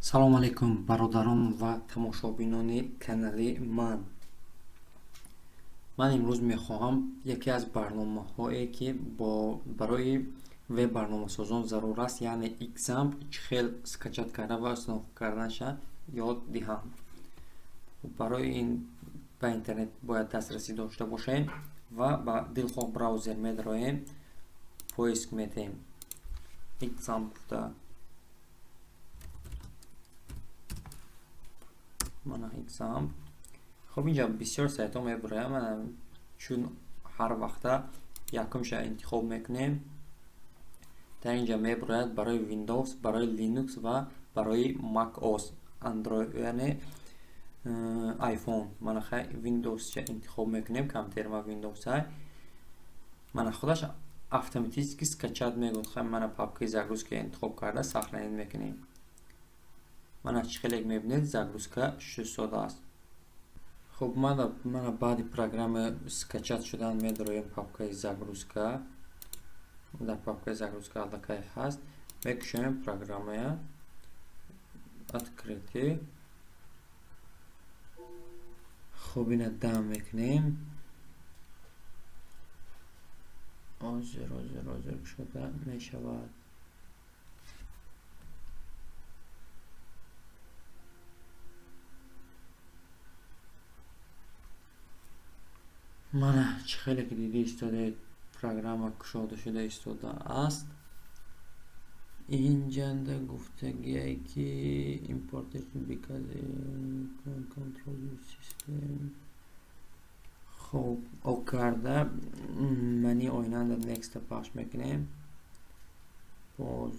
салому алайкум бародарон ва тамошобинони канали ман имрӯз мехоҳам яке аз барномаҳое ки барои веб-барномасозон зарур аст, яъне XAMPP чӣ хел скачат карда ва установка карданаша ёд диҳам. Барои ин ба интернет бояд дастрасӣ дошта бошем ва ба дилхоҳ браузер медароем, поиск метаем XAMPP гуфта мана XAMPP. خب اینجا بسیار سایت ها میبره، من چون هر وقتا یکمش انتخاب میکنیم. در اینجا میبره برای ویندوز، برای لینوکس و برای مک اوس، اندروید یعنی آیفون. من خیلی ویندوز انتخاب میکنیم، کامپیوتر ما ویندوز های من خودش автоматически скачать میگه. خیلی من پاپکی زاگروسکا انتخاب کرده ساخنین میکنیم. من چخیلک میبینید زاگروسکا 600 است. خب من بعد پروگرام скачать شدن میدرویم پاپکای زاگروسکا. در پاپکای زاگروسکا аллакай هست. میکشیم پروگرامه открытие. خب اینه دام میکنیم. 000 شده میشود. من خیلی که دیدی ایستاده پروگرام کشاده شده ایستاده است. اینجا گفتگی که importation because control system. خب او کرده منی آیننده next پخش میکنیم. باز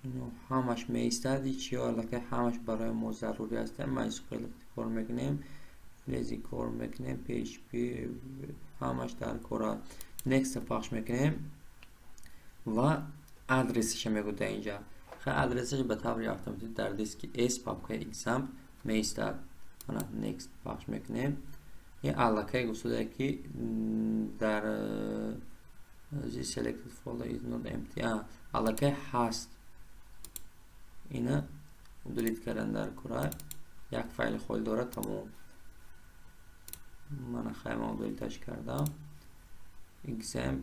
اینو همش میستادی چی که همش برای ما ضروری هسته. ما اسکیل افتخار میکنیم، لیزی کار میکنیم، PHP همش در کار next پخش میکنیم و ادرسش میگوده اینجا. خیلی ادرسش به طور اتوماتیک در دیسک S پاپکای XAMPP میستاد. من next پخش میکنیم. این аллакай گفته که در the selected folder is not empty. аллакай هست. اینا دلیت کردن در کار یک فایل خالی داره تمام. من خیلی دلیتش کردم. XAMPP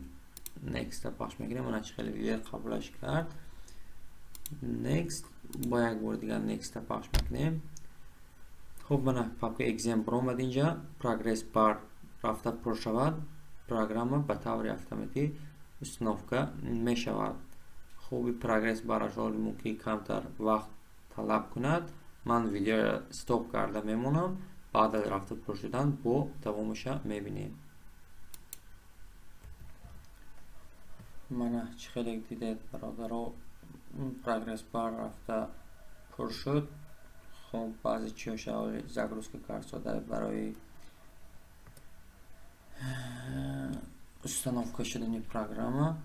next پخش میکنیم. من خیلی دیگه قبلش کرد. next با یک بار دیگه next پخش میکنیم. خب من پاپکای XAMPP آمد اینجا. پروگرس بار رفته پر شود. پروگرام به طور اتوماتیک установка میشود. خوبی پروگرس بارش حالی ممکن کمتر وقت طلب کند. من ویدیو استاپ کرده میمونم. بعد از رفته پر شدن با دوامش میبینیم. من خیلی دیده برادر پروگرس بار رفته پر شد. خب بعضی چیاش زاگروسکا کار شده برای установка شدن پروگرام.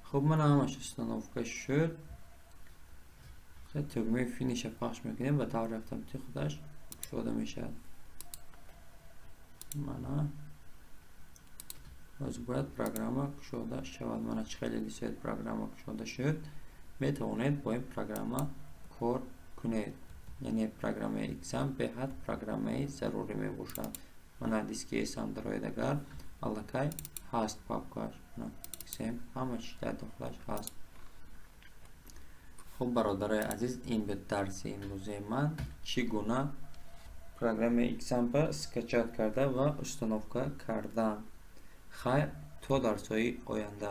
خب من همش установка شد. خیلی تگمه فینیش پخش میکنیم و طور اتوماتیک خودش شده میشه. من باز باید پروگرام کشاده شود. من خیلی لیست پروگرام کشاده شد. میتوانید با این پروگرام کار کنید. یعنی پروگرام XAMPP به حد پروگرامی ضروری می باشد. من دیسک S اندروید اگر аллакай هست پاپکاش. XAMPP همه چیز در داخلش هست. خب برادرای عزیز این به درس امروزه من چگونه پروگرام XAMPP скачать کرده و установка کردن. خیر تا درس‌های آینده.